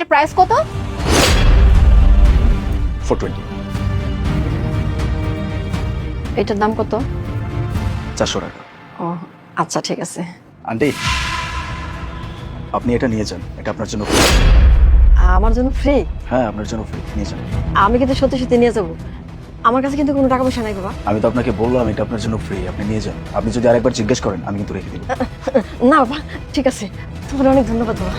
এটার প্রাইস কত? 420। এটার দাম কত? 400 টাকা। ও আচ্ছা ঠিক আছে। আন্টি, আপনি এটা নিয়ে যান, এটা আপনার জন্য ফ্রি। আমার জন্য ফ্রি? হ্যাঁ, আপনার জন্য ফ্রি, নিয়ে যান। আমি কিন্তু সত্যি সত্যি নিয়ে যাবো। আমার কাছে কিন্তু কোনো টাকা পয়সা নাই বাবা। আমি তো আপনাকে বললাম এটা আপনার জন্য ফ্রি, আপনি নিয়ে যান। আপনি যদি আরেকবার জিজ্ঞেস করেন আমি কিন্তু রেখে দিব। না বাবা ঠিক আছে, তোমার অনেক ধন্যবাদ বাবা।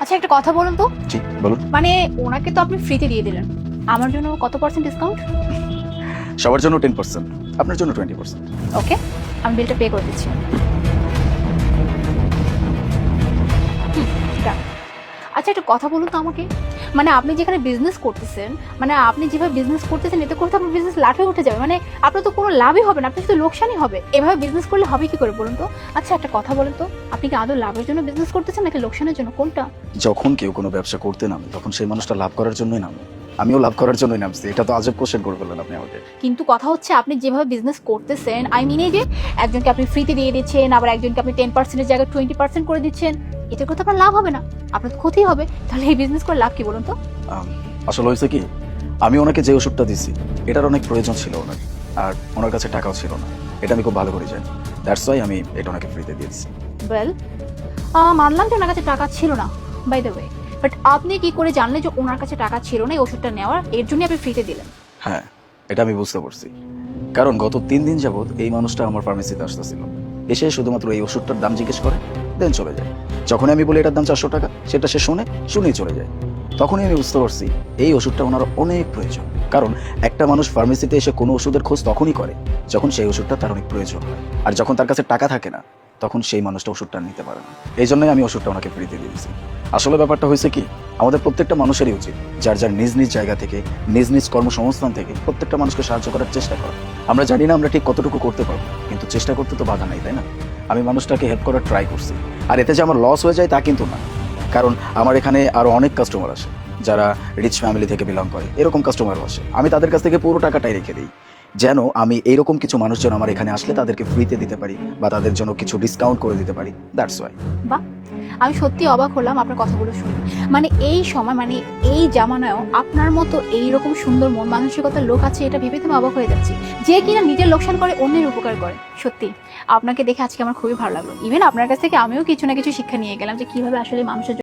আচ্ছা একটা কথা বলুন তো, জি বলুন। মানে ওনাকে তো আপনি ফ্রিতে দিয়ে দিলেন, আমার জন্য কত পার্সেন্ট ডিসকাউন্ট? সবার জন্য 10%, আপনার জন্য 20%। ওকে, আমি বিলটা পে করে দিচ্ছি। ঠিক আছে। আচ্ছা একটা কথা বলুন তো আমাকে, মানে আপনি যেখানে বিজনেস করতেছেন, মানে আপনি যেভাবে বিজনেস করতেছেন এতে করে তো আপনার বিজনেস লাঠে উঠে যাবে, মানে আপনার তো কোনো লাভই হবে না, আপনার শুধু লোকসানই হবে। এভাবে বিজনেস করলে হবে কি করে বলুন তো? আচ্ছা একটা কথা বলুন তো, আপনি কি আদৌ লাভের জন্য বিজনেস করতেছেন নাকি লোকসানের জন্য, কোনটা? যখন কেউ কোনো ব্যবসা করতে নামে তখন সেই মানুষটা লাভ করার জন্যই নামে। আমিও লাভ করার জন্যই নামছি। এটা তো আজব কোশ্চেন করে ফেললেন আপনি আমাকে। কিন্তু কথা হচ্ছে আপনি যেভাবে বিজনেস করতেছেন, আই মিন এই যে একজনকে আপনি ফ্রিতে দিয়ে দিচ্ছেন, আবার একজনকে আপনি 10%-এর জায়গায় 20% করে দিচ্ছেন, এতে করে তো আপনার লাভ হবে না, আপনার তো ক্ষতি হবে। তাহলে এই বিজনেস করে লাভ কি বলুন তো? আসলে হয়েছে কি, আমি ওনাকে যে ওষুধটা দিছি এটার অনেক প্রয়োজন ছিল ওনার, আর ওনার কাছে টাকাও ছিল না। এটা আমি খুব ভালো করে জানি, দ্যাটস ওয়াই আমি এটা ওনাকে ফ্রিতে দিয়েছি। ওয়েল, মানলাম যে ওনার কাছে টাকা ছিল না, বাই দ্য ওয়ে, বাট আপনি কি করে জানলেন যে ওনার কাছে টাকা ছিল না এই ওষুধটা নেওয়ার, এর জন্য আপনি ফ্রিতে দিলেন? হ্যাঁ, এটা আমি বুঝতে পারছি, কারণ গত 3 দিন যাবত এই মানুষটা আমার ফার্মেসিতে আসতেছিল। এসে শুধুমাত্র এই ওষুধটার দাম জিজ্ঞেস করে, দেন চলে যায়। যখন আমি বলি এটার দাম 400 টাকা, সেটা সে শুনেই চলে যায়। তখনই আমি বুঝতে পারছি এই ওষুধটা ওনার অনেক প্রয়োজন। কারণ একটা মানুষ ফার্মেসিতে এসে কোনো ওষুধের খোঁজ তখনই করে যখন সেই ওষুধটা তার অনেক প্রয়োজন হয়, আর যখন তার কাছে টাকা থাকে না তখন সেই মানুষটা ওষুধটা নিতে পারে না। এই জন্যই আমি ওষুধটা ওনাকে ফ্রিতে দিয়ে দিয়েছি। আসলে ব্যাপারটা হয়েছে কি, আমাদের প্রত্যেকটা মানুষেরই উচিত যার যার নিজ নিজ জায়গা থেকে, নিজ নিজ কর্মসংস্থান থেকে প্রত্যেকটা মানুষকে সাহায্য করার চেষ্টা করা। আমরা জানি না আমরা ঠিক কতটুকু করতে পারবো, কিন্তু চেষ্টা করতে তো বাধা নাই, তাই না? আমি মানুষটাকে হেল্প করার ট্রাই করছি, আর এতে যে আমার লস হয়ে যায় তা কিন্তু না। কারণ আমার এখানে আরো অনেক কাস্টমার আসে যারা রিচ ফ্যামিলি থেকে বিলং করে, এরকম কাস্টমারও আসে। আমি তাদের কাছ থেকে পুরো টাকাটাই রেখে দিই, যেন আমি এইরকম কিছু মানুষ যেন আমার এখানে আসলে তাদেরকে ফ্রিতে দিতে পারি বা তাদের জন্য কিছু ডিসকাউন্ট করে দিতে পারি, দ্যাটস ওয়াই। বাহ, আমি সত্যি অবাক হলাম আপনার কথাগুলো শুনে। মানে এই সময়, মানে এই জামানায়ও আপনার মতো এইরকম সুন্দর মন মানসিকতার লোক আছে, এটা ভেবে তুমি অবাক হয়ে যাচ্ছি, যে কিনা নিজের লোকসান করে অন্যের উপকার করে। সত্যি আপনাকে দেখে আজকে আমার খুবই ভালো লাগলো। ইভেন আপনার কাছ থেকে আমিও কিছু না কিছু শিক্ষা নিয়ে গেলাম যে কিভাবে আসলে মানুষের